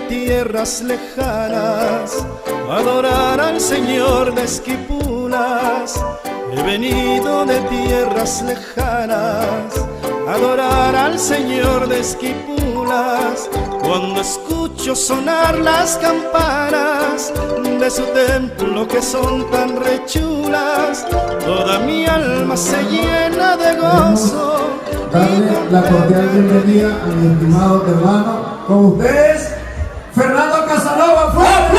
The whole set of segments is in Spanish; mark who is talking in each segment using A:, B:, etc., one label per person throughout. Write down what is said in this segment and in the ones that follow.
A: tierras lejanas, a adorar al Señor de Esquipulas. He venido de tierras lejanas, a adorar al Señor de Esquipulas. Cuando escucho sonar las campanas de su templo que son tan rechulas, toda mi alma se llena de gozo.
B: Darle la cordial bienvenida a mi estimado hermano, con ustedes, Fernando Casanova. ¡Fuerte!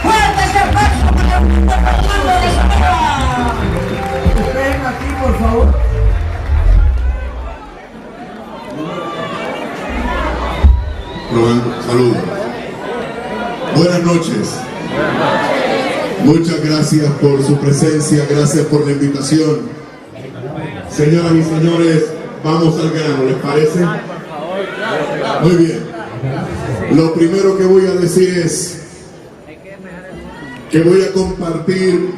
B: ¡Fuerte ese aplauso para Fernando Casanova! Ven aquí, por favor.
C: Saludos. Buenas noches. Muchas gracias por su presencia, gracias por la invitación. Señoras y señores, vamos al grano, ¿les parece? Muy bien. Lo primero que voy a decir es que voy a compartir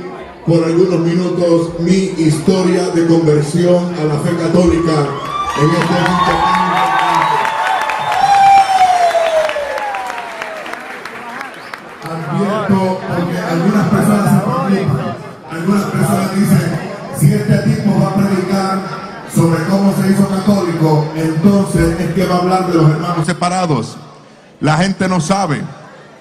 C: por algunos minutos mi historia de conversión a la fe católica en este momento. Advierto, porque algunas personas se preocupan, algunas personas dicen, si este tipo va a predicar sobre cómo se hizo católico, entonces es que va a hablar de los hermanos separados. La gente no sabe.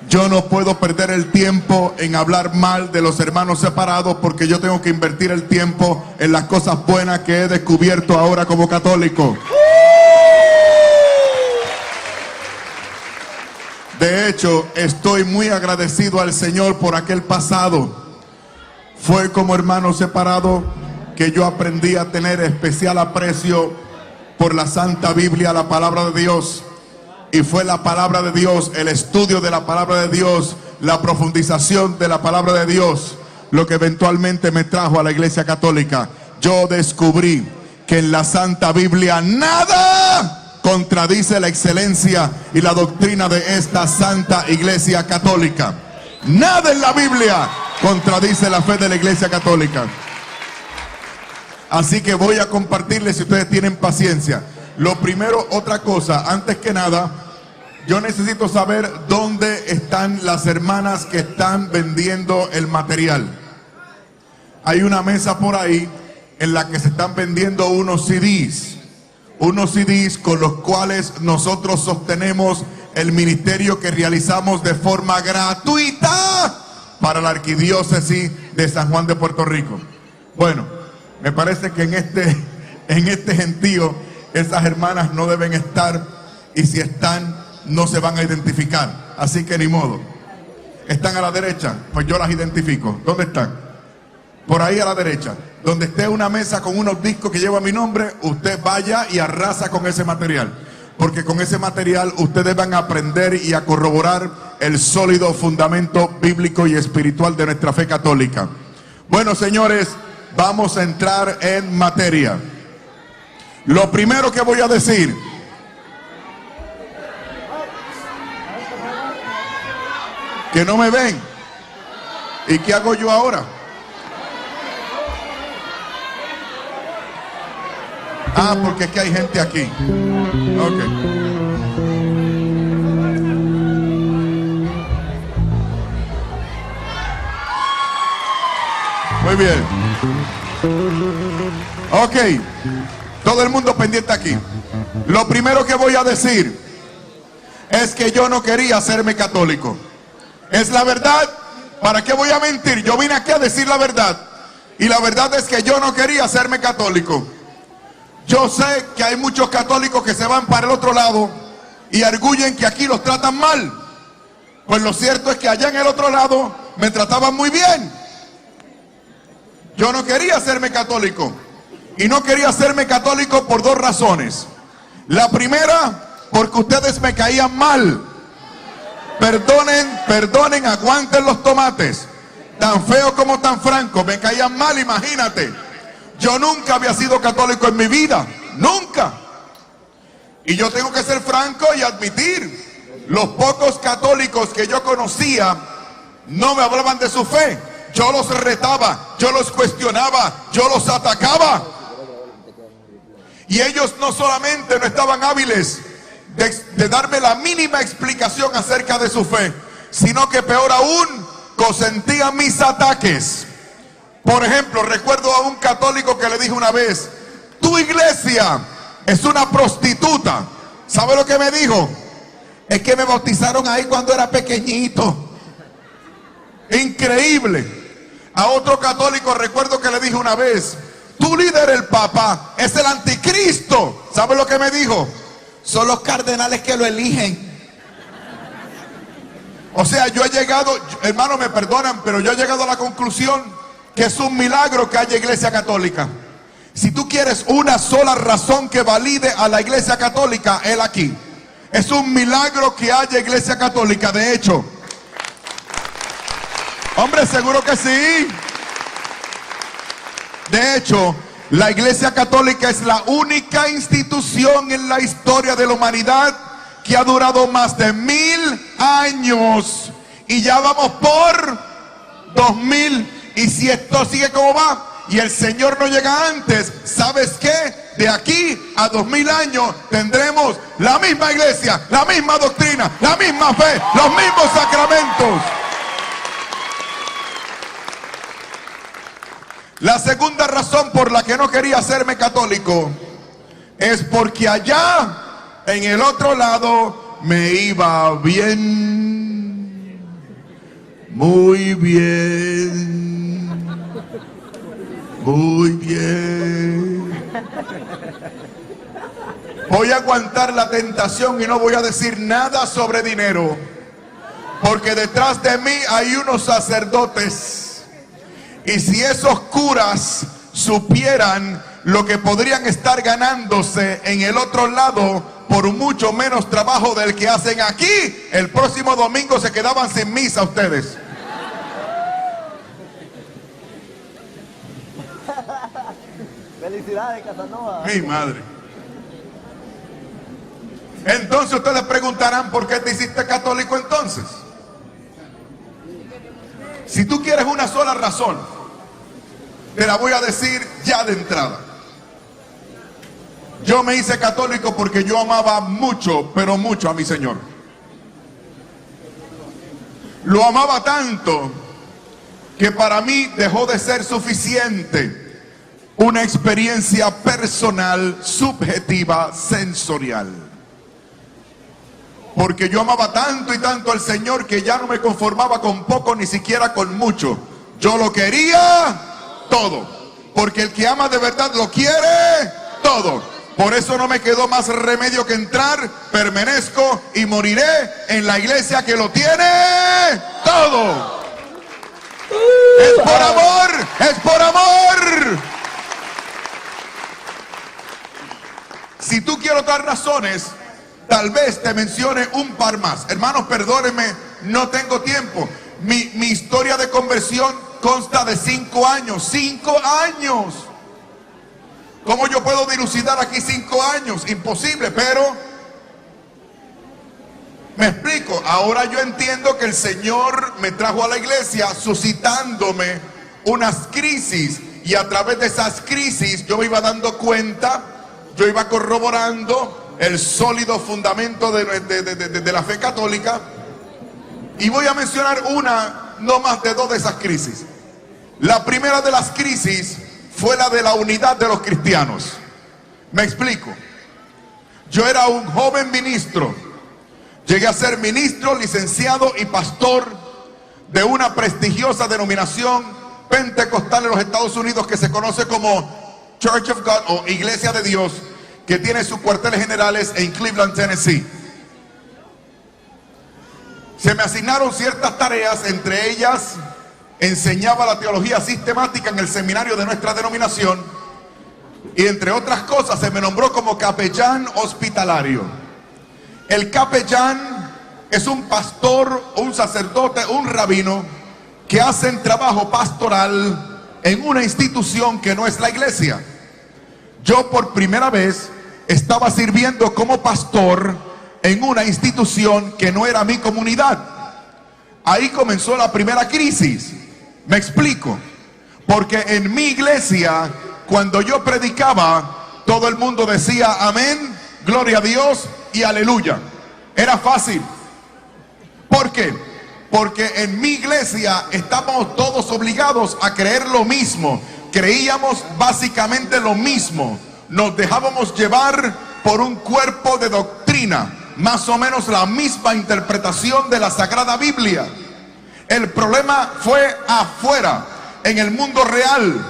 C: Yo no puedo perder el tiempo en hablar mal de los hermanos separados, porque yo tengo que invertir el tiempo en las cosas buenas que he descubierto ahora como católico. De hecho, estoy muy agradecido al Señor por aquel pasado. Fue como hermano separado que yo aprendí a tener especial aprecio por la Santa Biblia, la palabra de Dios. Y fue la palabra de Dios, el estudio de la palabra de Dios, la profundización de la palabra de Dios, lo que eventualmente me trajo a la Iglesia Católica. Yo descubrí que en la Santa Biblia nada contradice la excelencia y la doctrina de esta Santa Iglesia Católica. Nada en la Biblia contradice la fe de la Iglesia Católica. Así que voy a compartirles, si ustedes tienen paciencia. Lo primero, otra cosa, antes que nada, yo necesito saber dónde están las hermanas que están vendiendo el material. Hay una mesa por ahí en la que se están vendiendo unos CDs con los cuales nosotros sostenemos el ministerio que realizamos de forma gratuita para la arquidiócesis de San Juan de Puerto Rico. Bueno, me parece que en este gentío esas hermanas no deben estar, y si están no se van a identificar, así que ni modo. ¿Están a la derecha? Pues yo las identifico. ¿Dónde están? Por ahí a la derecha, donde esté una mesa con unos discos que lleva mi nombre, usted vaya y arrasa con ese material, porque con ese material ustedes van a aprender y a corroborar el sólido fundamento bíblico y espiritual de nuestra fe católica. Bueno, señores, vamos a entrar en materia. Lo primero que voy a decir, que no me ven. ¿Y qué hago yo ahora? Ah, porque es que hay gente aquí. Ok. Muy bien. Ok. Todo el mundo pendiente aquí. Lo primero que voy a decir es que yo no quería hacerme católico. Es la verdad. ¿Para qué voy a mentir? Yo vine aquí a decir la verdad. Y la verdad es que yo no quería hacerme católico. Yo sé que hay muchos católicos que se van para el otro lado y arguyen que aquí los tratan mal. Pues lo cierto es que allá en el otro lado me trataban muy bien. Yo no quería hacerme católico. Y no quería hacerme católico por dos razones. La primera, porque ustedes me caían mal. Perdonen, aguanten los tomates. Tan feo como tan franco, me caían mal, imagínate. Yo nunca había sido católico en mi vida, nunca. Y yo tengo que ser franco y admitir, los pocos católicos que yo conocía no me hablaban de su fe. Yo los retaba, yo los cuestionaba, yo los atacaba. Y ellos no solamente no estaban hábiles de darme la mínima explicación acerca de su fe, sino que peor aún, consentía mis ataques. Por ejemplo, recuerdo a un católico que le dije una vez: tu iglesia es una prostituta. ¿Sabe lo que me dijo? Es que me bautizaron ahí cuando era pequeñito. Increíble. A otro católico recuerdo que le dije una vez: tu líder, el Papa, es el anticristo. ¿Sabe lo que me dijo? Son los cardenales que lo eligen. O sea, yo he llegado, hermanos, me perdonan, pero yo he llegado a la conclusión que es un milagro que haya iglesia católica. Si tú quieres una sola razón que valide a la iglesia católica, él aquí. Es un milagro que haya iglesia católica. De hecho, hombre, seguro que sí. De hecho, la iglesia católica es la única institución en la historia de la humanidad que ha durado más de 1000 años. Y ya vamos por 2000. Y si esto sigue como va y el Señor no llega antes, ¿sabes qué? De aquí a 2000 años tendremos la misma iglesia, la misma doctrina, la misma fe, los mismos sacramentos. La segunda razón por la que no quería hacerme católico es porque allá, en el otro lado, me iba bien, muy bien, muy bien. Voy a aguantar la tentación y no voy a decir nada sobre dinero, porque detrás de mí hay unos sacerdotes. Y si esos curas supieran lo que podrían estar ganándose en el otro lado por mucho menos trabajo del que hacen aquí, el próximo domingo se quedaban sin misa ustedes.
D: Felicidades, Casanova.
C: Mi madre. Entonces ustedes preguntarán: ¿por qué te hiciste católico entonces? Si tú quieres una sola razón, te la voy a decir ya de entrada. Yo me hice católico porque yo amaba mucho, pero mucho a mi Señor. Lo amaba tanto que para mí dejó de ser suficiente una experiencia personal, subjetiva, sensorial. Porque yo amaba tanto y tanto al Señor que ya no me conformaba con poco, ni siquiera con mucho. Yo lo quería todo, porque el que ama de verdad lo quiere todo. Por eso no me quedó más remedio que entrar, permanezco y moriré en la iglesia que lo tiene todo. Es por amor, es por amor. Si tú quieres otras razones, tal vez te mencione un par más. Hermanos, perdónenme, no tengo tiempo. Mi historia de conversión consta de 5 años. 5 años. ¿Cómo yo puedo dilucidar aquí 5 años? Imposible, pero me explico. Ahora yo entiendo que el Señor me trajo a la iglesia suscitándome unas crisis, y a través de esas crisis yo me iba dando cuenta, yo iba corroborando el sólido fundamento de la fe católica. Y voy a mencionar una, no más de 2 de esas crisis. La primera de las crisis fue la de la unidad de los cristianos. Me explico. Yo era un joven ministro. Llegué a ser ministro, licenciado y pastor de una prestigiosa denominación pentecostal en los Estados Unidos que se conoce como Church of God o Iglesia de Dios, que tiene sus cuarteles generales en Cleveland, Tennessee. Se me asignaron ciertas tareas, entre ellas enseñaba la teología sistemática en el seminario de nuestra denominación, y entre otras cosas se me nombró como capellán hospitalario. El capellán es un pastor, un sacerdote, un rabino que hacen trabajo pastoral en una institución que no es la iglesia. Yo por primera vez estaba sirviendo como pastor en una institución que no era mi comunidad. Ahí comenzó la primera crisis. Me explico. Porque en mi iglesia, cuando yo predicaba, todo el mundo decía amén, gloria a Dios, y aleluya. Era fácil. ¿Por qué? Porque en mi iglesia estamos todos obligados a creer lo mismo. Creíamos básicamente lo mismo. Nos dejábamos llevar por un cuerpo de doctrina, más o menos la misma interpretación de la Sagrada Biblia. El problema fue afuera, en el mundo real,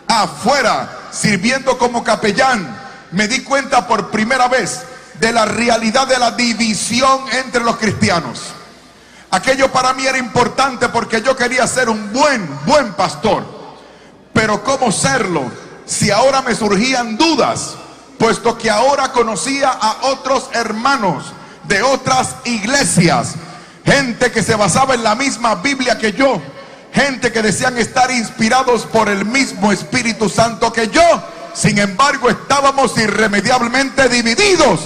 C: afuera, sirviendo como capellán. Me di cuenta por primera vez de la realidad de la división entre los cristianos. Aquello para mí era importante porque yo quería ser un buen pastor. Pero ¿cómo serlo si ahora me surgían dudas? Puesto que ahora conocía a otros hermanos de otras iglesias, gente que se basaba en la misma Biblia que yo, gente que decían estar inspirados por el mismo Espíritu Santo que yo. Sin embargo, estábamos irremediablemente divididos.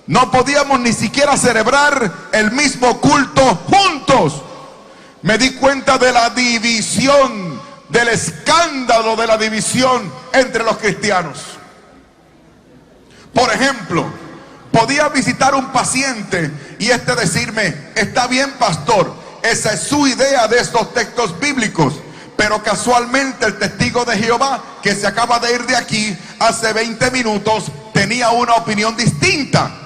C: No podíamos ni siquiera celebrar el mismo culto juntos. Me di cuenta de la división, del escándalo de la división entre los cristianos. Por ejemplo, podía visitar un paciente y decirme: está bien, pastor, esa es su idea de estos textos bíblicos, pero casualmente el testigo de Jehová que se acaba de ir de aquí hace 20 minutos tenía una opinión distinta.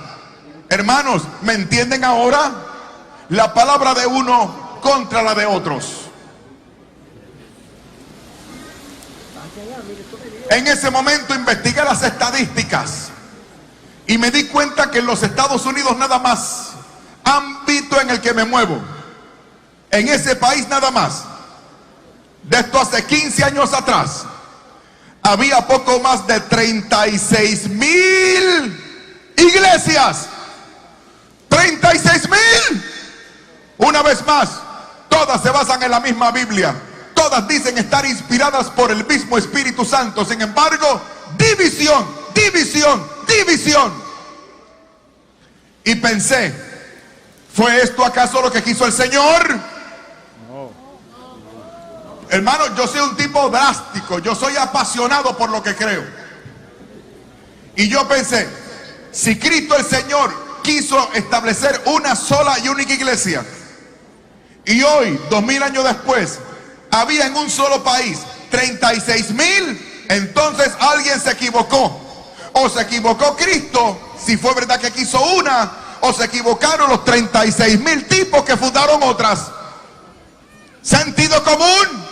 C: Hermanos, ¿me entienden ahora? La palabra de uno contra la de otros. En ese momento investigué las estadísticas y me di cuenta que en los Estados Unidos nada más, ámbito en el que me muevo, en ese país nada más, de esto hace 15 años atrás, había poco más de 36,000 iglesias. 36,000. Una vez más, todas se basan en la misma Biblia. Todas dicen estar inspiradas por el mismo Espíritu Santo. Sin embargo, división, división, división. Y pensé, ¿fue esto acaso lo que quiso el Señor? No. Hermano, yo soy un tipo drástico. Yo soy apasionado por lo que creo. Y yo pensé, si Cristo el Señor quiso establecer una sola y única iglesia, y hoy, 2000 años después, había en un solo país 36,000, entonces alguien se equivocó. O se equivocó Cristo, si fue verdad que quiso una, o se equivocaron los 36,000 tipos que fundaron otras. Sentido común.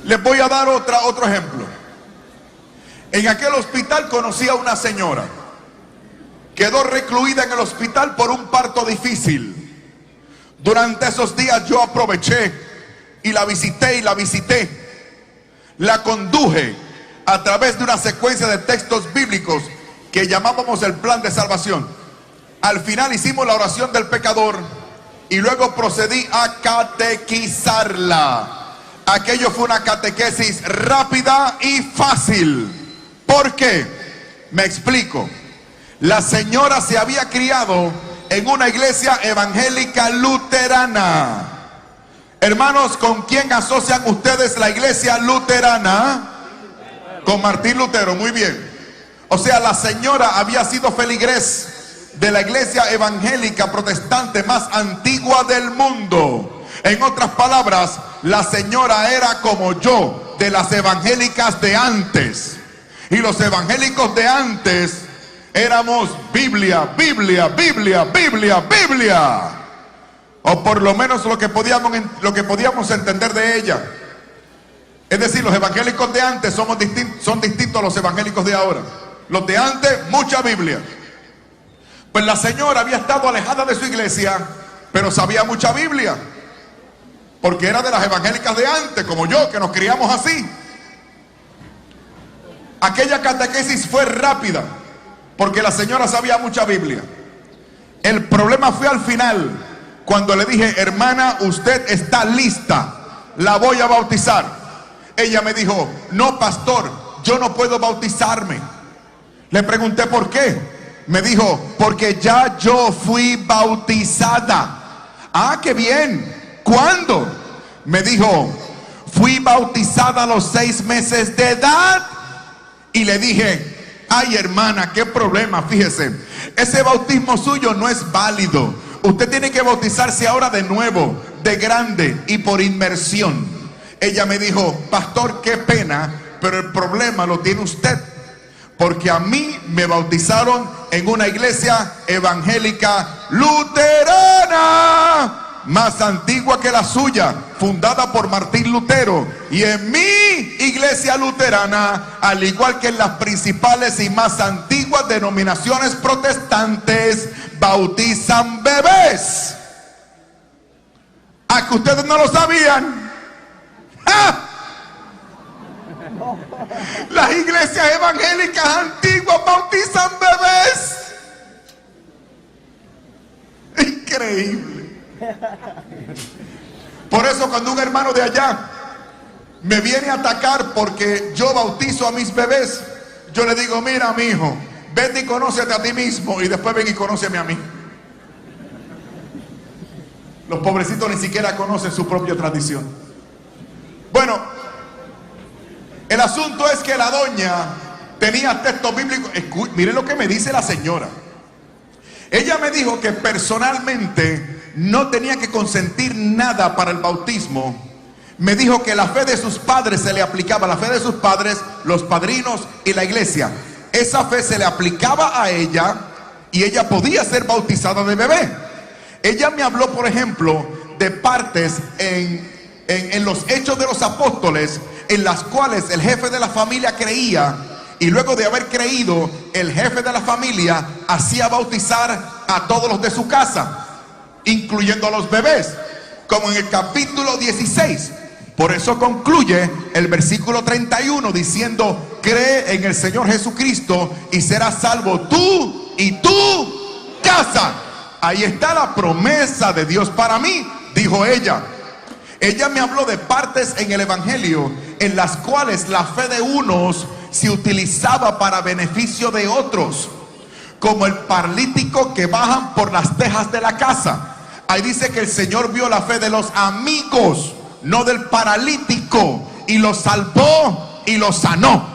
C: Les voy a dar otro ejemplo. En aquel hospital conocí a una señora. Quedó recluida en el hospital por un parto difícil. Durante esos días yo aproveché y la visité La conduje a través de una secuencia de textos bíblicos que llamábamos el plan de salvación. Al final hicimos la oración del pecador y luego procedí a catequizarla. Aquello fue una catequesis rápida y fácil. ¿Por qué? Me explico. La señora se había criado en una iglesia evangélica luterana. Hermanos, ¿con quién asocian ustedes la iglesia luterana? Con Martín Lutero, muy bien. O sea, la señora había sido feligrés de la iglesia evangélica protestante más antigua del mundo. En otras palabras, la señora era como yo, de las evangélicas de antes. Y los evangélicos de antes éramos Biblia, Biblia, Biblia, Biblia, Biblia. O por lo menos lo que podíamos entender de ella. Es decir, los evangélicos de antes son distintos a los evangélicos de ahora. Los de antes, mucha Biblia. Pues la señora había estado alejada de su iglesia, pero sabía mucha Biblia. Porque era de las evangélicas de antes, como yo, que nos criamos así. Aquella catequesis fue rápida, porque la señora sabía mucha Biblia. El problema fue al final, cuando le dije: hermana, usted está lista, la voy a bautizar. Ella me dijo: no, pastor, yo no puedo bautizarme. Le pregunté por qué. Me dijo: porque ya yo fui bautizada. Ah, qué bien. ¿Cuándo? Me dijo: fui bautizada a los 6 meses de edad. Y le dije: Ay, hermana, qué problema, fíjese. Ese bautismo suyo no es válido. Usted tiene que bautizarse ahora de nuevo, de grande y por inmersión. Ella me dijo, pastor, qué pena, pero el problema lo tiene usted. Porque a mí me bautizaron en una iglesia evangélica luterana, más antigua que la suya, fundada por Martín Lutero. Y en mi iglesia luterana, al igual que en las principales y más antiguas denominaciones protestantes, bautizan bebés. ¿A que ustedes no lo sabían? ¡Ah! Las iglesias evangélicas antiguas bautizan bebés. Increíble. Por eso cuando un hermano de allá me viene a atacar porque yo bautizo a mis bebés, yo le digo, mira, mi hijo, vete y conócete a ti mismo y después ven y conóceme a mí. Los pobrecitos ni siquiera conocen su propia tradición. Bueno, el asunto es que la doña tenía textos bíblicos. Miren lo que me dice la señora. Ella me dijo que personalmente no tenía que consentir nada para el bautismo. Me dijo que la fe de sus padres se le aplicaba, la fe de sus padres, los padrinos y la iglesia. Esa fe se le aplicaba a ella y ella podía ser bautizada de bebé. Ella me habló, por ejemplo, de partes en los Hechos de los Apóstoles, en las cuales el jefe de la familia creía, y luego de haber creído, el jefe de la familia hacía bautizar a todos los de su casa, incluyendo a los bebés, como en el capítulo 16. Por eso concluye el versículo 31 diciendo, cree en el Señor Jesucristo y serás salvo tú y tu casa. Ahí está la promesa de Dios para mí, dijo ella. Ella me habló de partes en el evangelio en las cuales la fe de unos se utilizaba para beneficio de otros, como el paralítico que bajan por las tejas de la casa. Ahí dice que el Señor vio la fe de los amigos, no del paralítico, y lo salvó y lo sanó.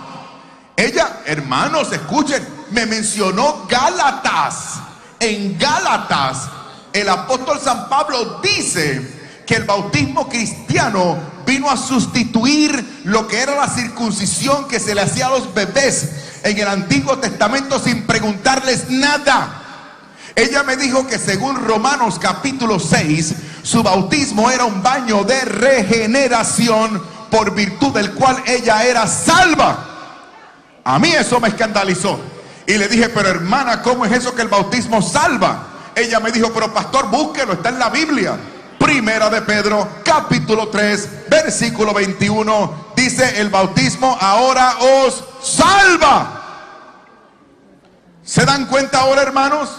C: Ella, hermanos, escuchen, me mencionó Gálatas. En Gálatas, el apóstol San Pablo dice que el bautismo cristiano vino a sustituir lo que era la circuncisión que se le hacía a los bebés en el Antiguo Testamento sin preguntarles nada. Ella me dijo que según Romanos capítulo 6, su bautismo era un baño de regeneración por virtud del cual ella era salva. A mí eso me escandalizó. Y le dije, pero hermana, ¿cómo es eso que el bautismo salva? Ella me dijo, pero pastor, búsquelo, está en la Biblia. Primera de Pedro, capítulo 3, versículo 21, dice, el bautismo ahora os salva. ¿Se dan cuenta ahora, hermanos?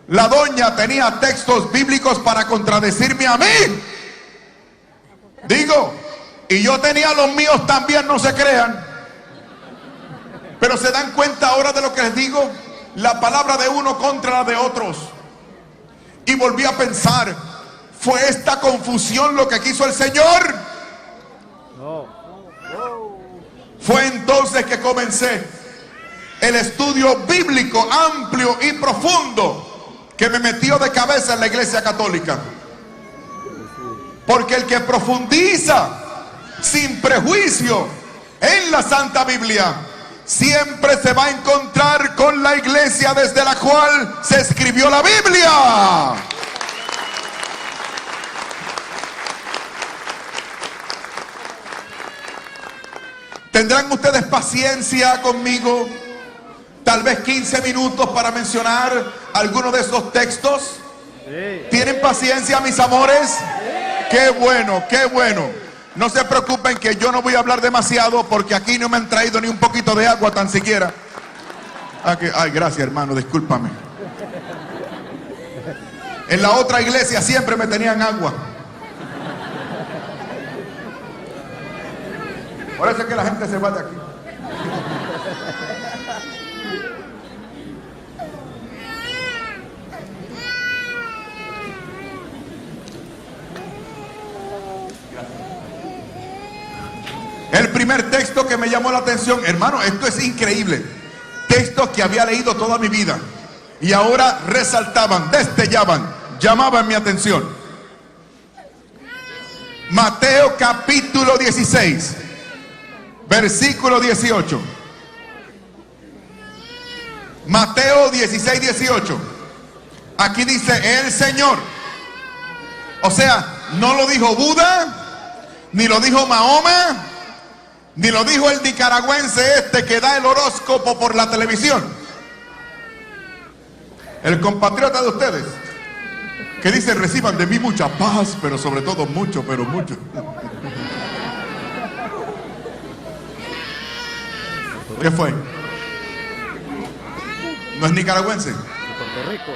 C: La doña tenía textos bíblicos para contradecirme a mí. Digo, y yo tenía los míos también, no se crean. Pero se dan cuenta ahora de lo que les digo, la palabra de uno contra la de otros. Y volví a pensar, ¿fue esta confusión lo que quiso el Señor? Fue entonces que comencé el estudio bíblico amplio y profundo que me metió de cabeza en la Iglesia Católica. Porque el que profundiza sin prejuicio en la Santa Biblia siempre se va a encontrar con la iglesia desde la cual se escribió la Biblia. ¿Tendrán ustedes paciencia conmigo? Tal vez 15 minutos para mencionar algunos de esos textos. ¿Tienen paciencia, mis amores? Qué bueno, qué bueno. No se preocupen que yo no voy a hablar demasiado porque aquí no me han traído ni un poquito de agua tan siquiera. Ay, gracias, hermano, discúlpame. En la otra iglesia siempre me tenían agua. Por eso es que la gente se va de aquí. El primer texto que me llamó la atención, hermano, esto es increíble. texto que había leído toda mi vida. Y ahora resaltaban, destellaban, llamaban mi atención. Mateo capítulo 16, versículo 18. Mateo 16, 18. Aquí dice el Señor. O sea, no lo dijo Buda, ni lo dijo Mahoma, ni lo dijo el nicaragüense este que da el horóscopo por la televisión. El compatriota de ustedes, que dice: reciban de mí mucha paz, pero sobre todo mucho, pero mucho. ¿Qué fue? ¿No es nicaragüense?
D: De Puerto Rico.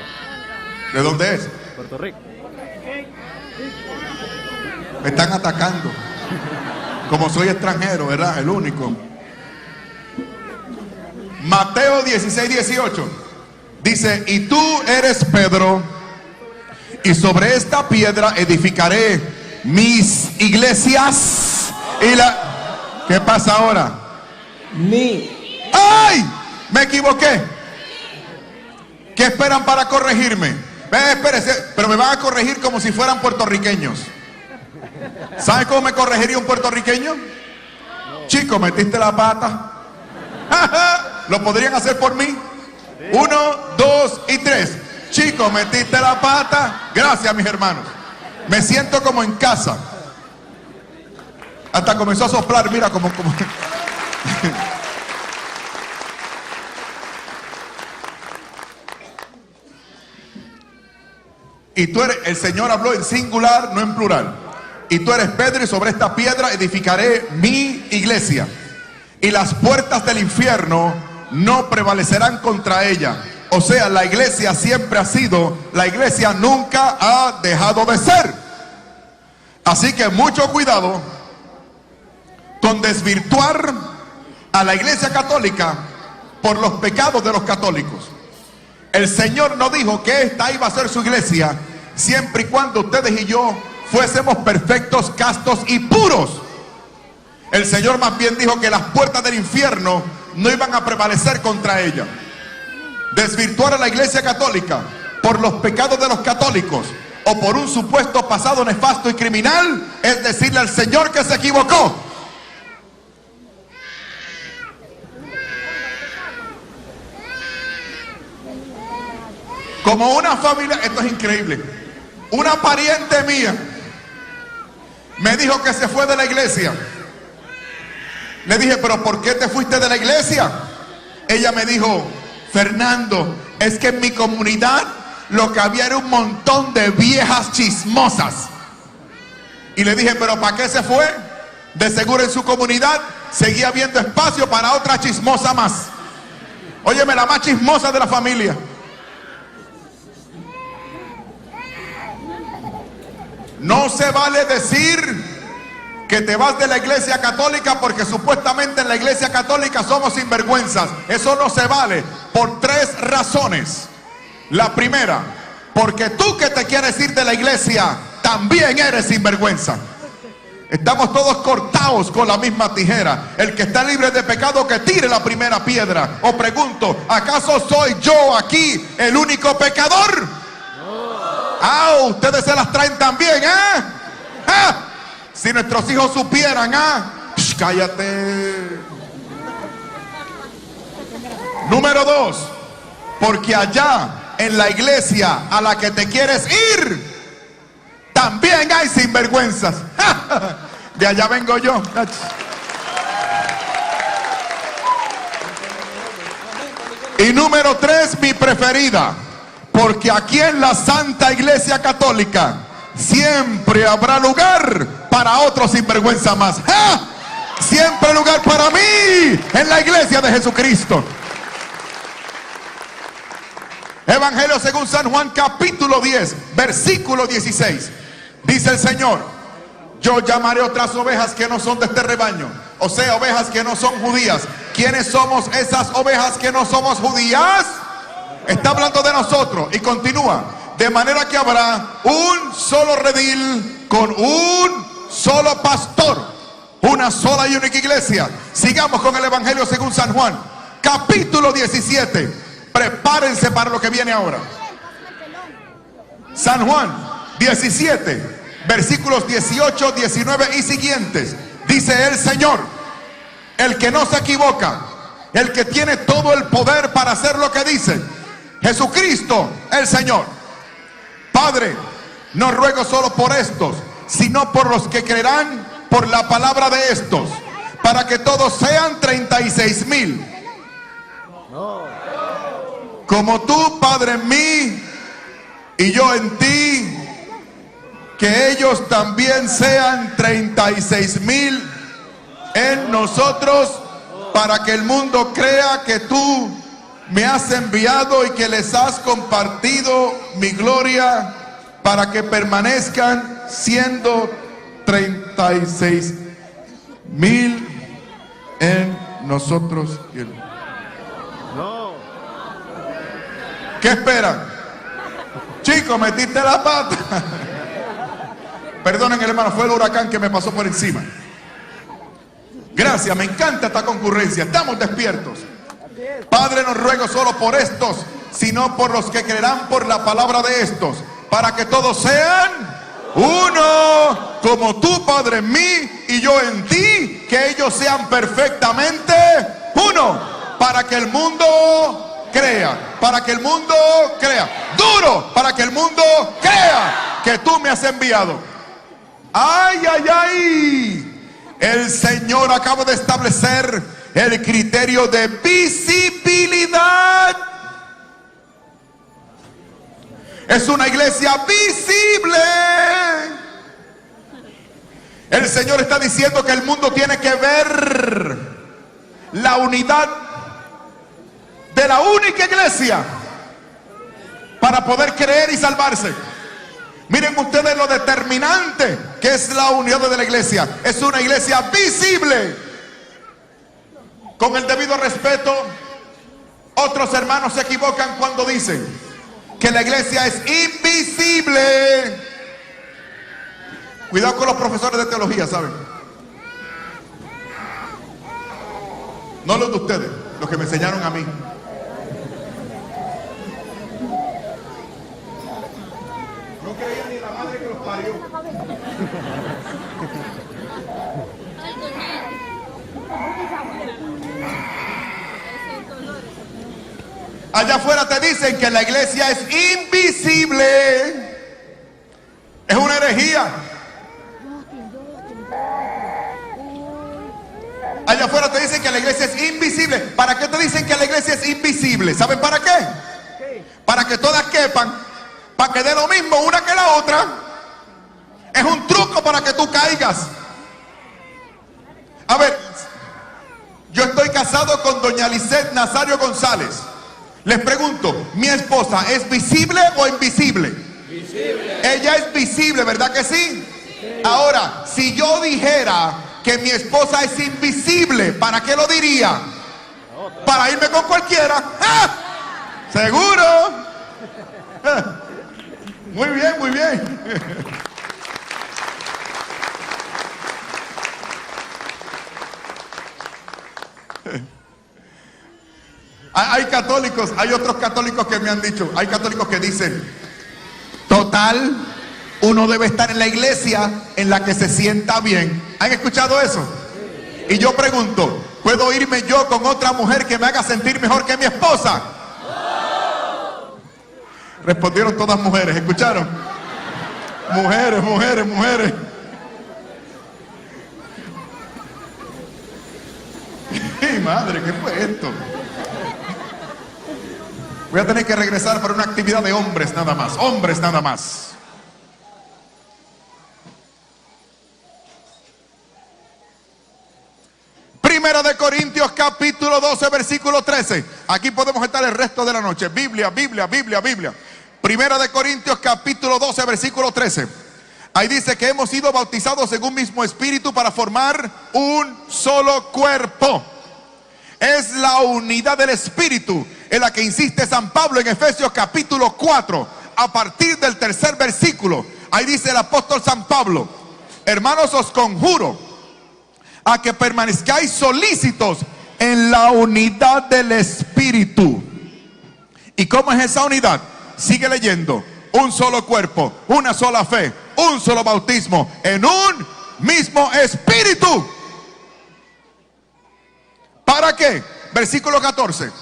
C: ¿De dónde es?
D: Puerto Rico.
C: Me están atacando. Como soy extranjero, ¿verdad? El único. Mateo 16, 18. Dice: y tú eres Pedro, y sobre esta piedra edificaré mis iglesias. Y la... ¿Qué pasa ahora? ¡Ay! Me equivoqué. ¿Qué esperan para corregirme? Espérese, pero me van a corregir como si fueran puertorriqueños. ¿Sabe cómo me corregiría un puertorriqueño? Chico, metiste la pata. ¿Lo podrían hacer por mí? 1, 2 y 3. Chico, metiste la pata. Gracias, mis hermanos. Me siento como en casa. Hasta comenzó a soplar, mira, como... Y tú eres, el Señor habló en singular, no en plural. Y tú eres Pedro, y sobre esta piedra edificaré mi iglesia. Y las puertas del infierno no prevalecerán contra ella. O sea, la iglesia siempre ha sido, la iglesia nunca ha dejado de ser. Así que mucho cuidado con desvirtuar a la iglesia católica por los pecados de los católicos. El Señor no dijo que esta iba a ser su iglesia siempre y cuando ustedes y yo fuésemos perfectos, castos y puros. El Señor más bien dijo que las puertas del infierno no iban a prevalecer contra ella. Desvirtuar a la iglesia católica por los pecados de los católicos o por un supuesto pasado nefasto y criminal es decirle al Señor que se equivocó. Como una familia, esto es increíble, una pariente mía me dijo que se fue de la iglesia. Le dije: ¿pero por qué te fuiste de la iglesia? Ella me dijo: Fernando, es que en mi comunidad lo que había era un montón de viejas chismosas. Y le dije: ¿pero para qué se fue? De seguro en su comunidad seguía habiendo espacio para otra chismosa más. Óyeme, la más chismosa de la familia. No se vale decir que te vas de la iglesia católica porque supuestamente en la iglesia católica somos sinvergüenzas. Eso no se vale por 3 razones. La primera, porque tú que te quieres ir de la iglesia también eres sinvergüenza. Estamos todos cortados con la misma tijera. El que está libre de pecado que tire la primera piedra. O pregunto, ¿acaso soy yo aquí el único pecador? Ah, ustedes se las traen también, si nuestros hijos supieran, cállate. Número 2, porque allá en la iglesia a la que te quieres ir también hay sinvergüenzas. De allá vengo yo. Y número 3, mi preferida, porque aquí en la Santa Iglesia Católica siempre habrá lugar para otro sinvergüenza más. Siempre hay lugar para mí en la iglesia de Jesucristo. Evangelio según San Juan capítulo 10 versículo 16. Dice el Señor: yo llamaré otras ovejas que no son de este rebaño. O sea, ovejas que no son judías. ¿Quiénes somos esas ovejas que no somos judías? Está hablando de nosotros y continúa: de manera que habrá un solo redil con un solo pastor, una sola y única iglesia. Sigamos con el Evangelio según San Juan capítulo 17. Prepárense para lo que viene ahora. San Juan 17, versículos 18, 19 y siguientes. Dice el Señor, el que no se equivoca, el que tiene todo el poder para hacer lo que dice, Jesucristo el Señor. Padre, no ruego solo por estos, sino por los que creerán por la palabra de estos, para que todos sean 36,000. Como tú, Padre, en mí y yo en ti, que ellos también sean 36,000 en nosotros, para que el mundo crea que tú me has enviado y que les has compartido mi gloria, para que permanezcan siendo 36,000 en nosotros. ¿Qué esperan? Chicos, metiste la pata. Perdonen, hermano, fue el huracán que me pasó por encima. Gracias, me encanta esta concurrencia. Estamos despiertos. Padre, no ruego solo por estos, sino por los que creerán por la palabra de estos, para que todos sean uno, como tú, Padre, en mí y yo en ti, que ellos sean perfectamente uno, para que el mundo crea, para que el mundo crea, duro, para que el mundo crea que tú me has enviado. Ay, ay, ay. El Señor acaba de establecer el criterio de visibilidad. Es una iglesia visible. El Señor está diciendo que el mundo tiene que ver la unidad de la única iglesia para poder creer y salvarse. Miren ustedes lo determinante que es la unidad de la iglesia. Es una iglesia visible. Con el debido respeto, otros hermanos se equivocan cuando dicen que la iglesia es invisible. Cuidado con los profesores de teología, ¿saben? No los de ustedes, los que me enseñaron a mí. No creía ni la madre que los parió. Allá afuera te dicen que la iglesia es invisible. Es una herejía. Allá afuera te dicen que la iglesia es invisible. ¿Para qué te dicen que la iglesia es invisible? ¿Saben para qué? Para que todas quepan, para que dé lo mismo una que la otra. Es un truco para que tú caigas. A ver, yo estoy casado con doña Lisette Nazario González. Les pregunto, ¿mi esposa es visible o invisible? Visible. Ella es visible, ¿verdad que sí? Sí. Ahora, si yo dijera que mi esposa es invisible, ¿para qué lo diría? Para irme con cualquiera. ¡Ah! ¿Seguro? Muy bien, muy bien. Hay católicos, hay otros católicos que me han dicho, hay católicos que dicen, total, uno debe estar en la iglesia en la que se sienta bien. ¿Han escuchado eso? Y yo pregunto, ¿puedo irme yo con otra mujer que me haga sentir mejor que mi esposa? Respondieron todas mujeres, ¿escucharon? Mujeres, mujeres, mujeres. ¡Ay, madre! ¿Qué fue esto? Voy a tener que regresar para una actividad de hombres nada más. Hombres nada más. Primera de Corintios capítulo 12 versículo 13. Aquí podemos estar el resto de la noche. Biblia, Biblia, Biblia, Biblia. Primera de Corintios capítulo 12 versículo 13. Ahí dice que hemos sido bautizados en un mismo espíritu para formar un solo cuerpo. Es la unidad del espíritu en la que insiste San Pablo en Efesios capítulo 4, a partir del 3er versículo. Ahí dice el apóstol San Pablo: hermanos, os conjuro a que permanezcáis solícitos en la unidad del Espíritu. ¿Y cómo es esa unidad? Sigue leyendo. Un solo cuerpo, una sola fe, un solo bautismo, en un mismo Espíritu. ¿Para qué? Versículo 14.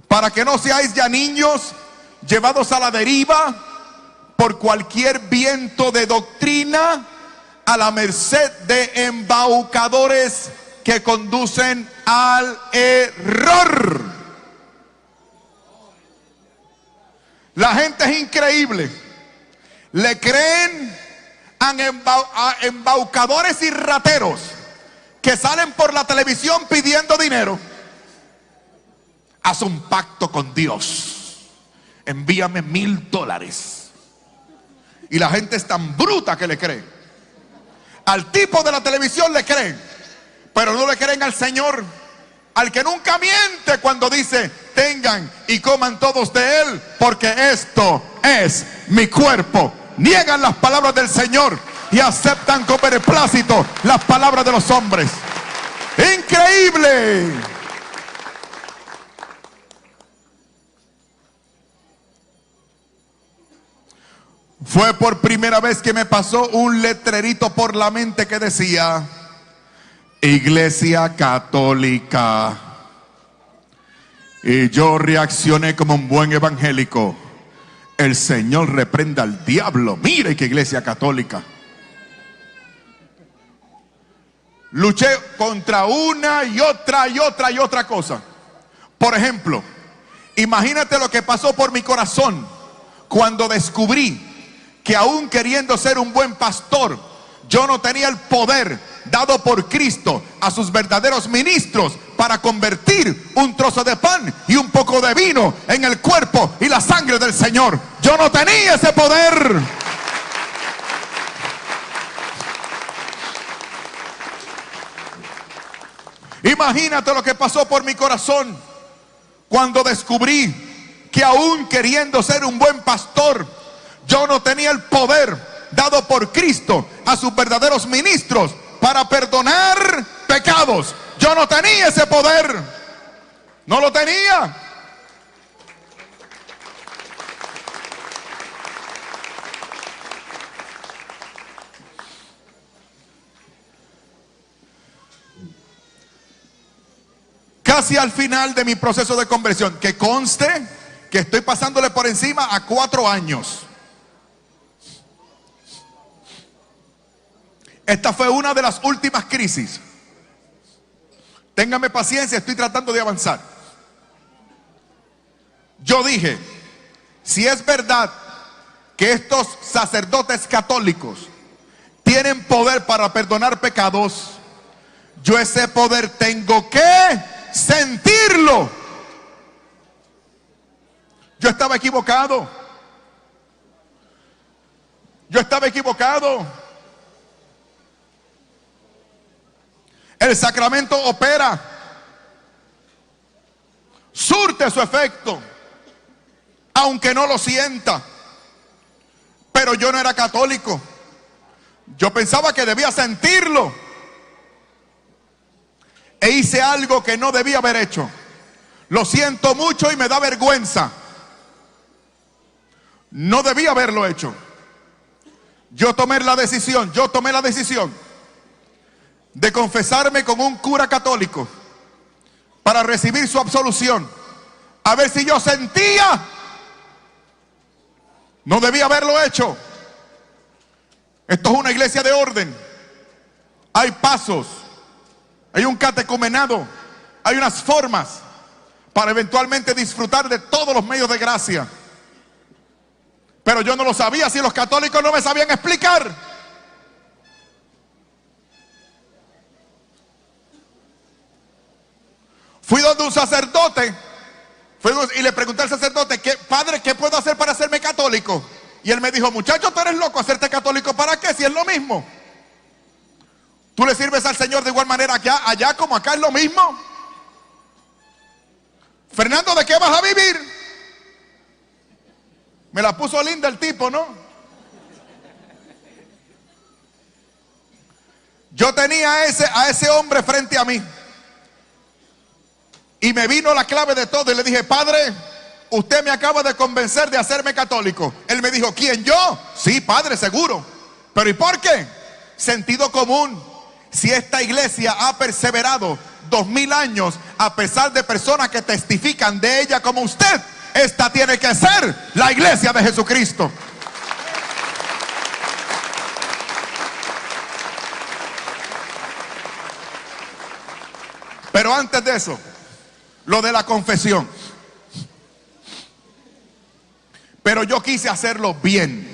C: Para que no seáis ya niños llevados a la deriva por cualquier viento de doctrina, a la merced de embaucadores que conducen al error. La gente es increíble. Le creen a embaucadores y rateros que salen por la televisión pidiendo dinero. Haz un pacto con Dios, envíame $1000. Y la gente es tan bruta que le cree. Al tipo de la televisión le creen, pero no le creen al Señor, al que nunca miente cuando dice: tengan y coman todos de él, porque esto es mi cuerpo. Niegan las palabras del Señor y aceptan con beneplácito las palabras de los hombres. ¡Increíble! Fue por primera vez que me pasó un letrerito por la mente que decía: Iglesia Católica. Y yo reaccioné como un buen evangélico. El Señor reprenda al diablo. Mire qué iglesia católica. Luché contra una y otra cosa. Por ejemplo, imagínate lo que pasó por mi corazón cuando descubrí que aún queriendo ser un buen pastor, yo no tenía el poder dado por Cristo a sus verdaderos ministros para convertir un trozo de pan y un poco de vino en el cuerpo y la sangre del Señor. Yo no tenía ese poder. Imagínate lo que pasó por mi corazón cuando descubrí que aún queriendo ser un buen pastor, yo no tenía el poder dado por Cristo a sus verdaderos ministros para perdonar pecados. Yo no tenía ese poder. No lo tenía. Casi al final de mi proceso de conversión, que conste que estoy pasándole por encima a 4 años. Esta fue una de las últimas crisis. Téngame paciencia, estoy tratando de avanzar. Yo dije: si es verdad que estos sacerdotes católicos tienen poder para perdonar pecados, yo ese poder tengo que sentirlo. Yo estaba equivocado. El sacramento opera, surte su efecto, aunque no lo sienta. Pero yo no era católico. Yo pensaba que debía sentirlo. E hice algo que no debía haber hecho. Lo siento mucho y me da vergüenza. No debía haberlo hecho. Yo tomé la decisión de confesarme con un cura católico para recibir su absolución, a ver si yo sentía. No debía haberlo hecho. Esto es una iglesia de orden. Hay pasos, hay un catecumenado, hay unas formas para eventualmente disfrutar de todos los medios de gracia. Pero yo no lo sabía, si los católicos no me sabían explicar. Fui donde un sacerdote, y le pregunté al sacerdote: padre, ¿qué puedo hacer para hacerme católico? Y él me dijo: muchacho, tú eres loco, ¿hacerte católico para qué? Si es lo mismo. Tú le sirves al Señor de igual manera allá como acá, es lo mismo. Fernando, ¿de qué vas a vivir? Me la puso linda el tipo, ¿no? Yo tenía a ese hombre frente a mí. Y me vino la clave de todo y le dije: padre, usted me acaba de convencer de hacerme católico. Él me dijo: ¿quién, yo? Sí, padre, seguro. ¿Pero y por qué? Sentido común. Si esta iglesia ha perseverado 2000 años a pesar de personas que testifican de ella como usted, esta tiene que ser la iglesia de Jesucristo. Pero antes de eso, lo de la confesión. Pero yo quise hacerlo bien,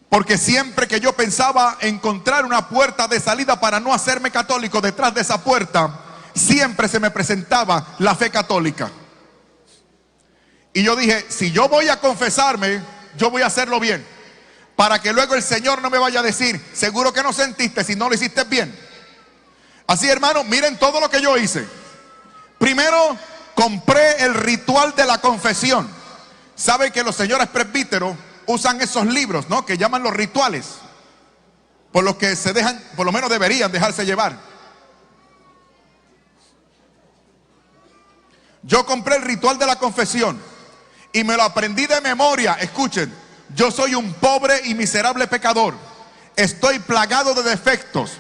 C: porque siempre que yo pensaba encontrar una puerta de salida para no hacerme católico, detrás de esa puerta siempre se me presentaba la fe católica. Y yo dije: si yo voy a confesarme, yo voy a hacerlo bien, para que luego el Señor no me vaya a decir: seguro que no sentiste si no lo hiciste bien. Así, hermanos, miren todo lo que yo hice. Primero, compré el ritual de la confesión. Saben que los señores presbíteros usan esos libros, ¿no?, que llaman los rituales, por los que se dejan, por lo menos deberían dejarse llevar. Yo compré el ritual de la confesión y me lo aprendí de memoria. Escuchen, yo soy un pobre y miserable pecador. Estoy plagado de defectos.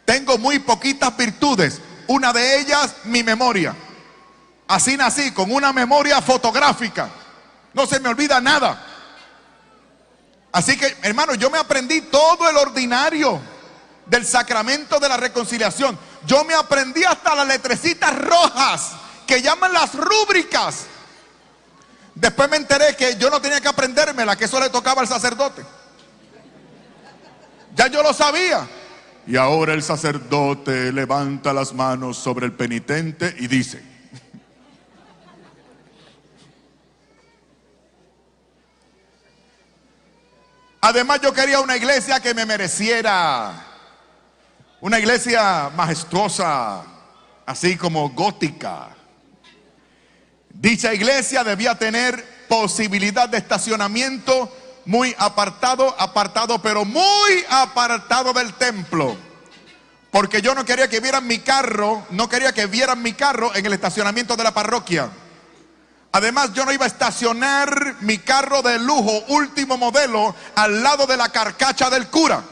C: Tengo muy poquitas virtudes. Una de ellas, mi memoria. Así nací, con una memoria fotográfica. No se me olvida nada. Así que, hermano, yo me aprendí todo el ordinario del sacramento de la reconciliación. Yo me aprendí hasta las letrecitas rojas que llaman las rúbricas. Después me enteré que yo no tenía que aprendérmela, que eso le tocaba al sacerdote. Ya yo lo sabía. Y ahora el sacerdote levanta las manos sobre el penitente y dice: además, yo quería una iglesia que me mereciera, una iglesia majestuosa, así como gótica. Dicha iglesia debía tener posibilidad de estacionamiento muy apartado, pero muy apartado del templo, porque yo no quería que vieran mi carro, en el estacionamiento de la parroquia. Además, yo no iba a estacionar mi carro de lujo, último modelo, al lado de la carcacha del cura.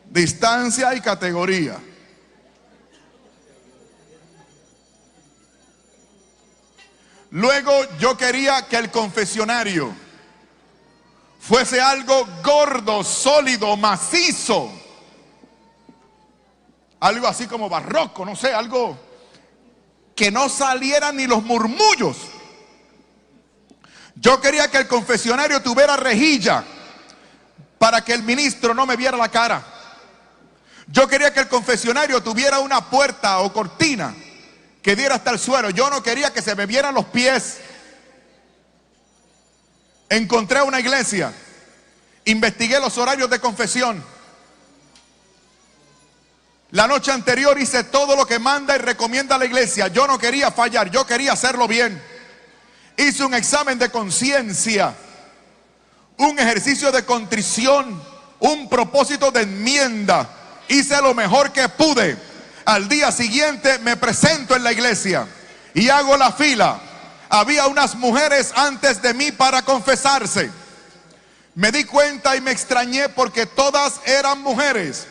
C: Distancia y categoría. Luego, yo quería que el confesionario fuese algo gordo, sólido, macizo. Algo así como barroco, no sé, algo que no salieran ni los murmullos. Yo quería que el confesionario tuviera rejilla para que el ministro no me viera la cara. Yo quería que el confesionario tuviera una puerta o cortina que diera hasta el suelo. Yo no quería que se me vieran los pies. Encontré una iglesia, investigué los horarios de confesión. La noche anterior hice todo lo que manda y recomienda la iglesia. Yo no quería fallar, yo quería hacerlo bien. Hice un examen de conciencia, un ejercicio de contrición, un propósito de enmienda. Hice lo mejor que pude. Al día siguiente me presento en la iglesia y hago la fila. Había unas mujeres antes de mí para confesarse. Me di cuenta y me extrañé porque todas eran mujeres.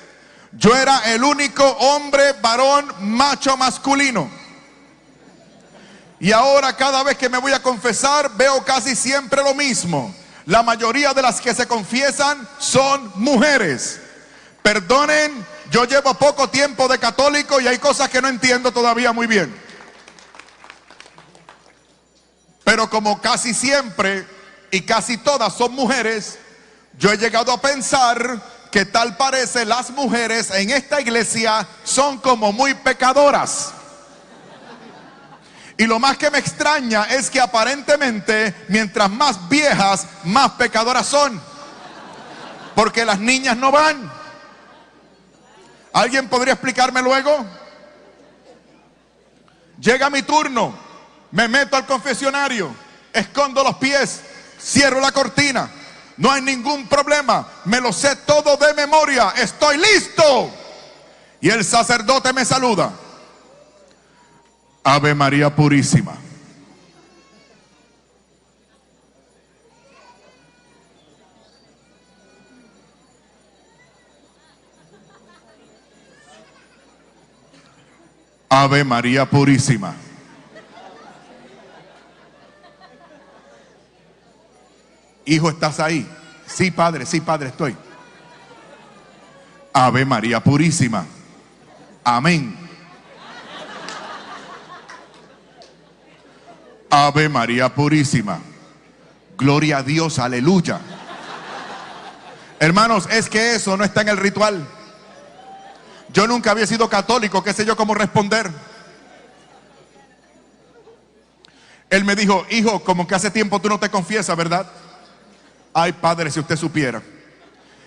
C: Yo era el único hombre, varón, macho, masculino. Y ahora cada vez que me voy a confesar veo casi siempre lo mismo. La mayoría de las que se confiesan son mujeres. Perdonen, yo llevo poco tiempo de católico y hay cosas que no entiendo todavía muy bien. Pero como casi siempre y casi todas son mujeres, yo he llegado a pensar que tal parece las mujeres en esta iglesia son como muy pecadoras. Y lo más que me extraña es que aparentemente mientras más viejas, más pecadoras son, porque las niñas no van. ¿Alguien podría explicarme luego? Llega mi turno, me meto al confesionario, escondo los pies, cierro la cortina. No hay ningún problema, me lo sé todo de memoria, estoy listo. Y el sacerdote me saluda. Ave María Purísima. Ave María Purísima. Hijo, ¿estás ahí? Sí, padre, estoy. Ave María Purísima. Amén. Ave María Purísima. Gloria a Dios, aleluya. Hermanos, es que eso no está en el ritual. Yo nunca había sido católico, qué sé yo cómo responder. Él me dijo, hijo, como que hace tiempo tú no te confiesas, ¿verdad? Ay, padre, si usted supiera.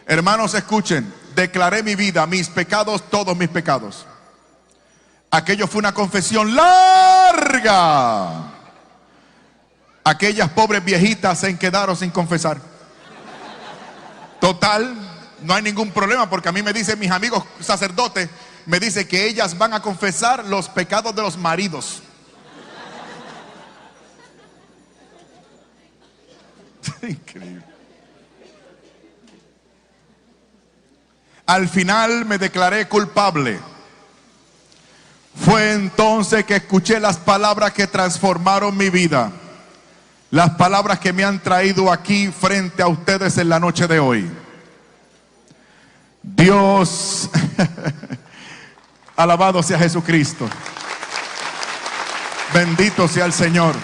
C: Hermanos, escuchen, declaré mi vida, mis pecados, todos mis pecados. Aquello fue una confesión larga. Aquellas pobres viejitas se quedaron sin confesar. Total, no hay ningún problema, porque a mí me dicen mis amigos sacerdotes, me dicen que ellas van a confesar los pecados de los maridos. Increíble. Al final me declaré culpable. Fue entonces que escuché las palabras que transformaron mi vida. Las palabras que me han traído aquí frente a ustedes en la noche de hoy. Dios, alabado sea Jesucristo. Bendito sea el Señor.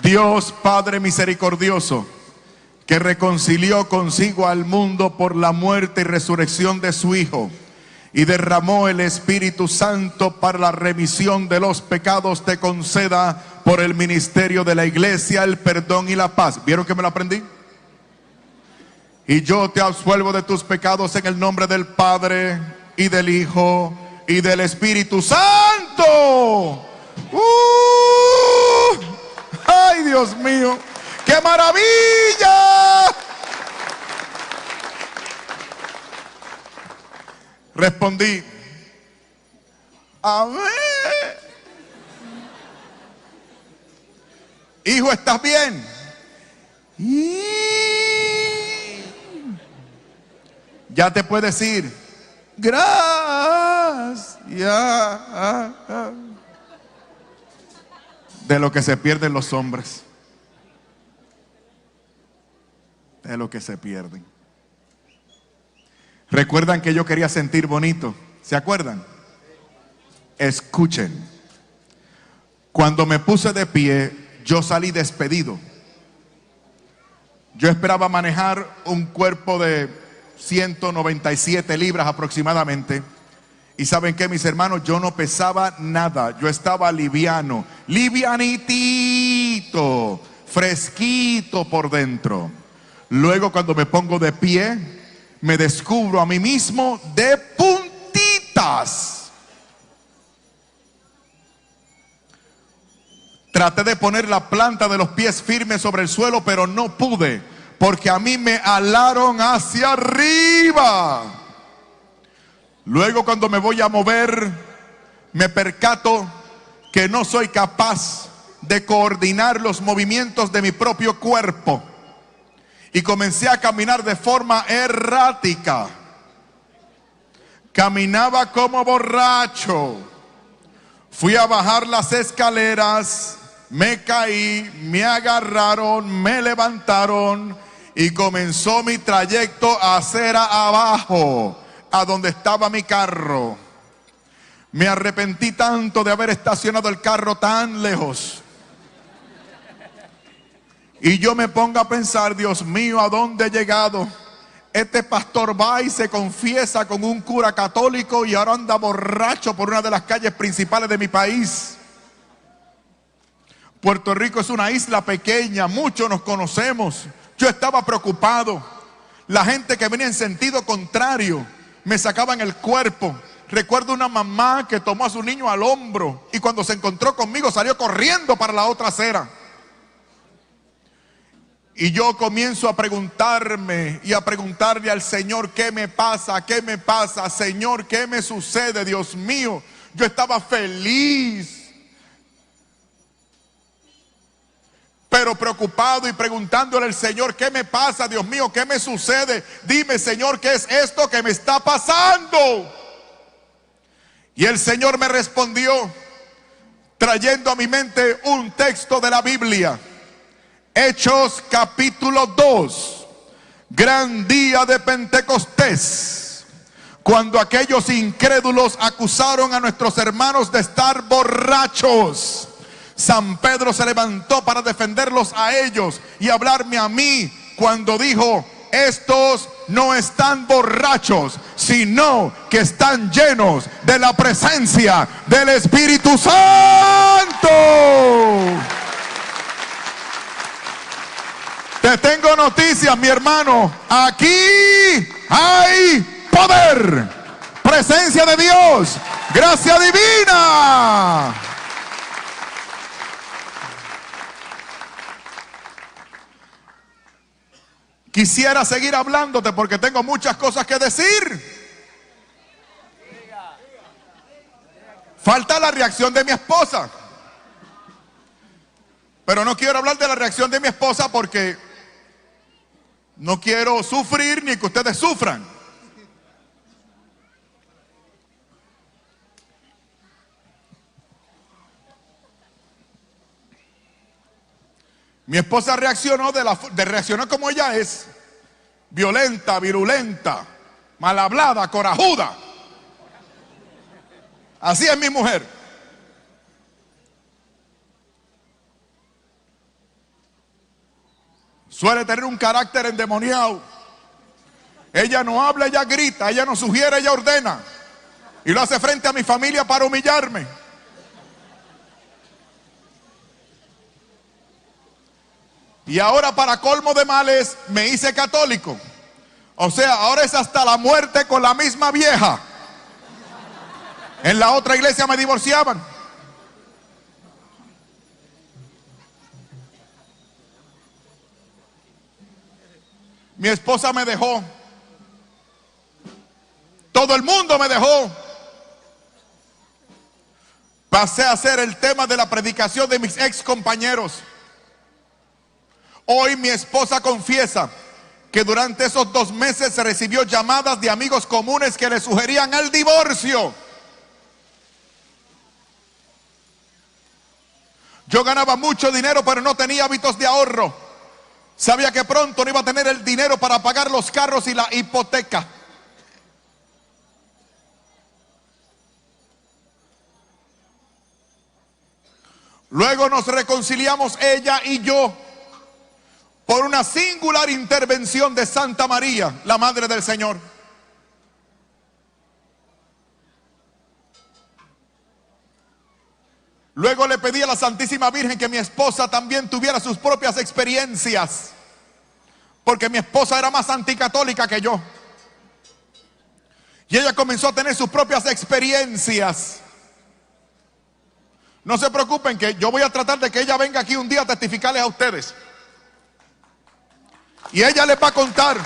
C: Dios Padre misericordioso, que reconcilió consigo al mundo por la muerte y resurrección de su Hijo, y derramó el Espíritu Santo para la remisión de los pecados, te conceda por el ministerio de la iglesia el perdón y la paz. ¿Vieron que me lo aprendí? Y yo te absuelvo de tus pecados en el nombre del Padre, y del Hijo, y del Espíritu Santo. ¡Ay, Dios mío! ¡Qué maravilla! Respondí, amén. Hijo, ¿estás bien? Ya te puedes ir. Gracias. De lo que se pierden los hombres. De lo que se pierden. ¿Recuerdan que yo quería sentir bonito? ¿Se acuerdan? Escuchen. Cuando me puse de pie, yo salí despedido. Yo esperaba manejar un cuerpo de 197 libras aproximadamente. Y ¿saben qué, mis hermanos? Yo no pesaba nada. Yo estaba liviano, livianitito, fresquito por dentro. Luego, cuando me pongo de pie, me descubro a mí mismo de puntitas. Traté de poner la planta de los pies firme sobre el suelo, pero no pude, porque a mí me alaron hacia arriba. Luego, cuando me voy a mover, me percato que no soy capaz de coordinar los movimientos de mi propio cuerpo. Y comencé a caminar de forma errática. Caminaba como borracho. Fui a bajar las escaleras, me caí, me agarraron, me levantaron y comenzó mi trayecto a acera abajo, a donde estaba mi carro. Me arrepentí tanto de haber estacionado el carro tan lejos. Y yo me pongo a pensar, Dios mío, ¿a dónde he llegado? Este pastor va y se confiesa con un cura católico y ahora anda borracho por una de las calles principales de mi país. Puerto Rico es una isla pequeña, muchos nos conocemos. Yo estaba preocupado. La gente que venía en sentido contrario me sacaban el cuerpo. Recuerdo una mamá que tomó a su niño al hombro y cuando se encontró conmigo salió corriendo para la otra acera. Y yo comienzo a preguntarme y a preguntarle al Señor, ¿qué me pasa? ¿Qué me pasa? Señor, ¿qué me sucede? Dios mío, yo estaba feliz, pero preocupado y preguntándole al Señor, ¿qué me pasa? Dios mío, ¿qué me sucede? Dime, Señor, ¿qué es esto que me está pasando? Y el Señor me respondió trayendo a mi mente un texto de la Biblia. Hechos capítulo 2, gran día de Pentecostés, cuando aquellos incrédulos acusaron a nuestros hermanos de estar borrachos. San Pedro se levantó para defenderlos a ellos y hablarme a mí cuando dijo: estos no están borrachos, sino que están llenos de la presencia del Espíritu Santo. Te tengo noticias, mi hermano. Aquí hay poder, presencia de Dios, gracia divina. Quisiera seguir hablándote porque tengo muchas cosas que decir. Falta la reacción de mi esposa. Pero no quiero hablar de la reacción de mi esposa porque no quiero sufrir ni que ustedes sufran. Mi esposa reaccionó reaccionó como ella es: violenta, virulenta, mal hablada, corajuda. Así es mi mujer. Suele tener un carácter endemoniado. Ella no habla, ella grita, ella no sugiere, ella ordena. Y lo hace frente a mi familia para humillarme. Y ahora, para colmo de males, me hice católico. O sea, ahora es hasta la muerte con la misma vieja. En la otra iglesia me divorciaban. Mi esposa me dejó. Todo el mundo me dejó. Pasé a ser el tema de la predicación de mis ex compañeros. Hoy mi esposa confiesa que durante esos 2 meses se recibió llamadas de amigos comunes que le sugerían el divorcio. Yo ganaba mucho dinero, pero no tenía hábitos de ahorro. Sabía que pronto no iba a tener el dinero para pagar los carros y la hipoteca. Luego nos reconciliamos ella y yo por una singular intervención de Santa María, la Madre del Señor. Luego le pedí a la Santísima Virgen que mi esposa también tuviera sus propias experiencias, porque mi esposa era más anticatólica que yo. Y ella comenzó a tener sus propias experiencias. No se preocupen, que yo voy a tratar de que ella venga aquí un día a testificarles a ustedes. Y ella les va a contar.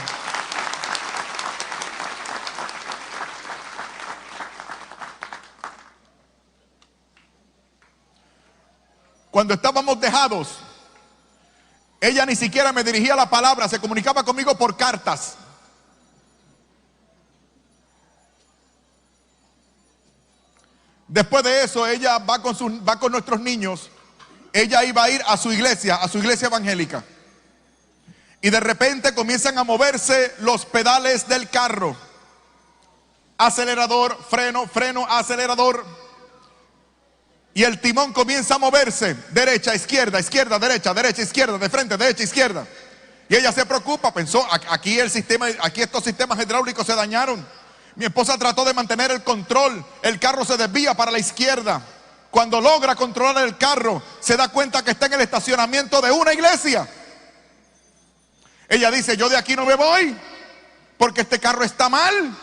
C: Cuando estábamos dejados, ella ni siquiera me dirigía la palabra, se comunicaba conmigo por cartas. Después de eso, ella va con nuestros niños. Ella iba a ir a su iglesia evangélica. Y de repente comienzan a moverse los pedales del carro. Acelerador, freno, freno, acelerador. Y el timón comienza a moverse. Derecha, izquierda, izquierda, derecha, derecha, izquierda, de frente, derecha, izquierda. Y ella se preocupa, pensó, aquí estos sistemas hidráulicos se dañaron. Mi esposa trató de mantener el control. El carro se desvía para la izquierda. Cuando logra controlar el carro, se da cuenta que está en el estacionamiento de una iglesia. Ella dice: yo de aquí no me voy, porque este carro está mal.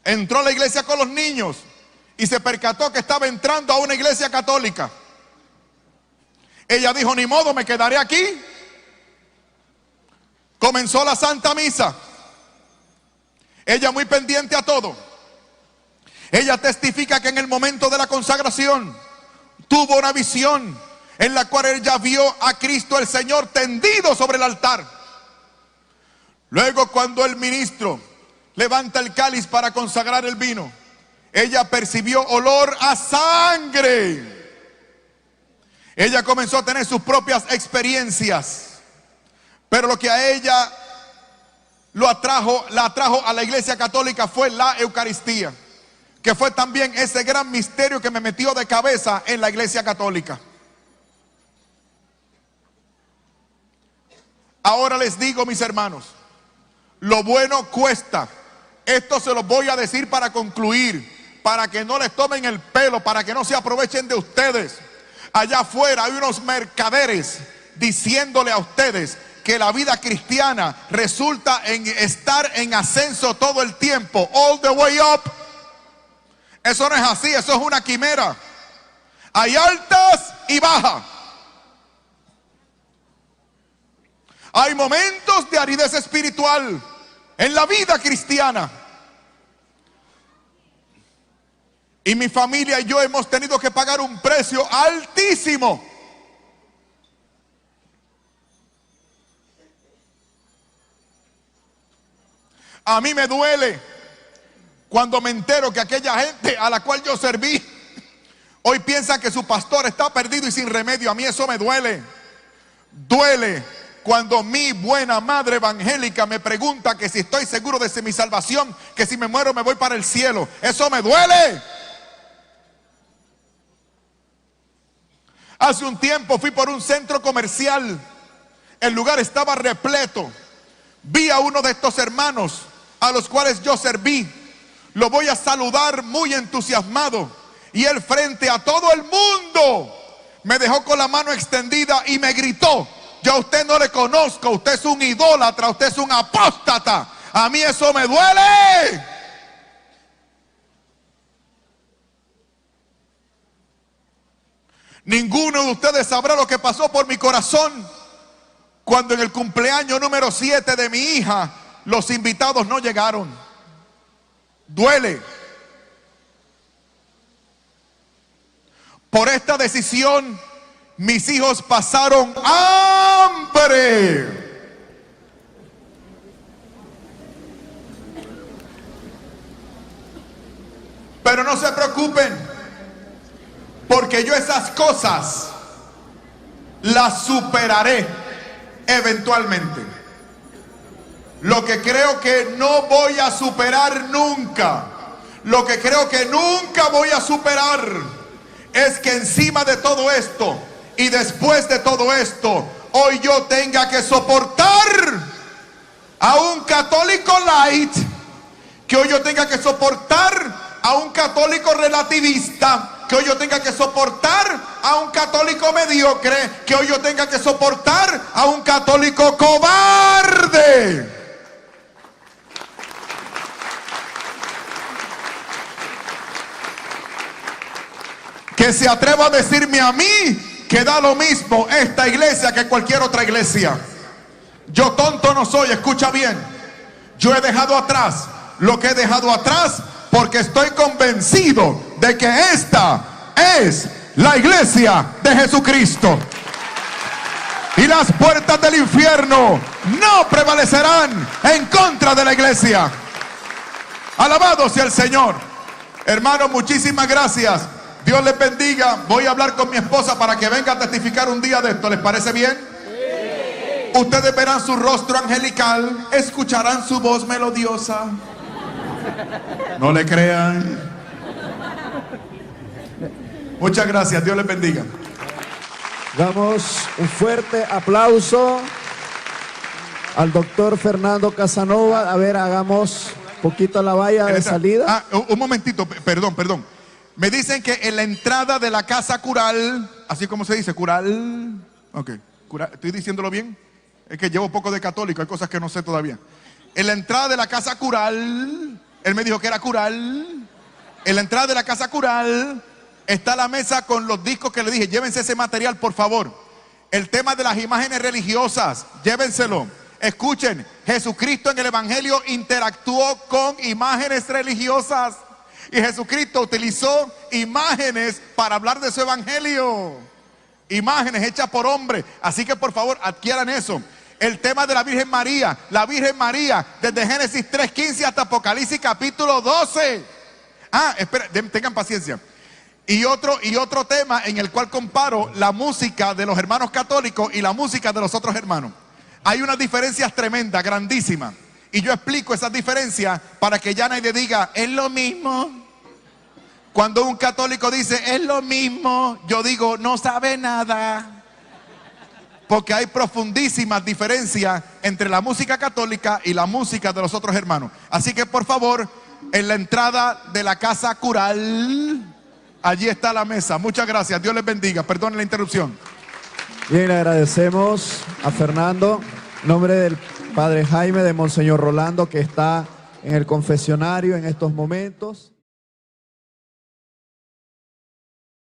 C: Entró a la iglesia con los niños y se percató que estaba entrando a una iglesia católica. Ella dijo: ni modo, me quedaré aquí. Comenzó la Santa Misa. Ella muy pendiente a todo. Ella testifica que en el momento de la consagración tuvo una visión en la cual ella vio a Cristo el Señor tendido sobre el altar. Luego, cuando el ministro levanta el cáliz para consagrar el vino, ella percibió olor a sangre. Ella comenzó a tener sus propias experiencias. Pero lo que a ella la atrajo a la Iglesia Católica fue la Eucaristía, que fue también ese gran misterio que me metió de cabeza en la Iglesia Católica. Ahora les digo, mis hermanos, lo bueno cuesta. Esto se los voy a decir para concluir, para que no les tomen el pelo, para que no se aprovechen de ustedes. Allá afuera hay unos mercaderes diciéndole a ustedes que la vida cristiana resulta en estar en ascenso todo el tiempo, all the way up. Eso no es así, eso es una quimera. Hay altas y bajas. Hay momentos de aridez espiritual en la vida cristiana. Y mi familia y yo hemos tenido que pagar un precio altísimo. A mí me duele cuando me entero que aquella gente a la cual yo serví hoy piensa que su pastor está perdido y sin remedio. A mí eso me duele. Duele cuando mi buena madre evangélica me pregunta que si estoy seguro de mi salvación, que si me muero me voy para el cielo. Eso me duele. Hace un tiempo fui por un centro comercial. El lugar estaba repleto. Vi a uno de estos hermanos a los cuales yo serví. Lo voy a saludar muy entusiasmado. Y él, frente a todo el mundo, me dejó con la mano extendida y me gritó: yo a usted no le conozco, usted es un idólatra, usted es un apóstata. A mí eso me duele. Ninguno de ustedes sabrá lo que pasó por mi corazón cuando en el cumpleaños número 7 de mi hija los invitados no llegaron. Duele. Por esta decisión, mis hijos pasaron hambre. Pero no se preocupen, porque yo esas cosas las superaré eventualmente. Lo que creo que no voy a superar nunca, lo que creo que nunca voy a superar, es que encima de todo esto y después de todo esto, hoy yo tenga que soportar a un católico light, que hoy yo tenga que soportar a un católico relativista, que hoy yo tenga que soportar a un católico mediocre, que hoy yo tenga que soportar a un católico cobarde. Que se atreva a decirme a mí que da lo mismo esta iglesia que cualquier otra iglesia. Yo tonto no soy, escucha bien. Yo he dejado atrás lo que he dejado atrás, porque estoy convencido de que esta es la iglesia de Jesucristo. Y las puertas del infierno no prevalecerán en contra de la iglesia. Alabado sea el Señor. Hermanos, muchísimas gracias. Dios les bendiga. Voy a hablar con mi esposa para que venga a testificar un día de esto. ¿Les parece bien? Sí. Ustedes verán su rostro angelical, escucharán su voz melodiosa. No le crean. Muchas gracias. Dios les bendiga.
B: Damos un fuerte aplauso al doctor Fernando Casanova. A ver, hagamos un poquito la valla de salida.
C: Un momentito, perdón. Me dicen que en la entrada de la casa cural, así como se dice, cural. Ok, cural, ¿estoy diciéndolo bien? Es que llevo poco de católico, hay cosas que no sé todavía. En la entrada de la casa cural, él me dijo que era cural. En la entrada de la casa cural está la mesa con los discos que le dije, llévense ese material por favor. El tema de las imágenes religiosas, llévenselo. Escuchen, Jesucristo en el Evangelio interactuó con imágenes religiosas. Y Jesucristo utilizó imágenes para hablar de su Evangelio. Imágenes hechas por hombres. Así que por favor adquieran eso. El tema de la Virgen María. La Virgen María desde Génesis 3:15 hasta Apocalipsis capítulo 12. Espera, tengan paciencia. Y otro tema en el cual comparo la música de los hermanos católicos y la música de los otros hermanos. Hay unas diferencias tremendas, grandísimas. Y yo explico esas diferencias para que ya nadie diga, es lo mismo. Cuando un católico dice, es lo mismo, yo digo, no sabe nada. Porque hay profundísimas diferencias entre la música católica y la música de los otros hermanos. Así que por favor, en la entrada de la casa cural, allí está la mesa. Muchas gracias, Dios les bendiga, perdonen la interrupción.
B: Bien, le agradecemos a Fernando, en nombre del Padre Jaime, de Monseñor Rolando, que está en el confesionario en estos momentos.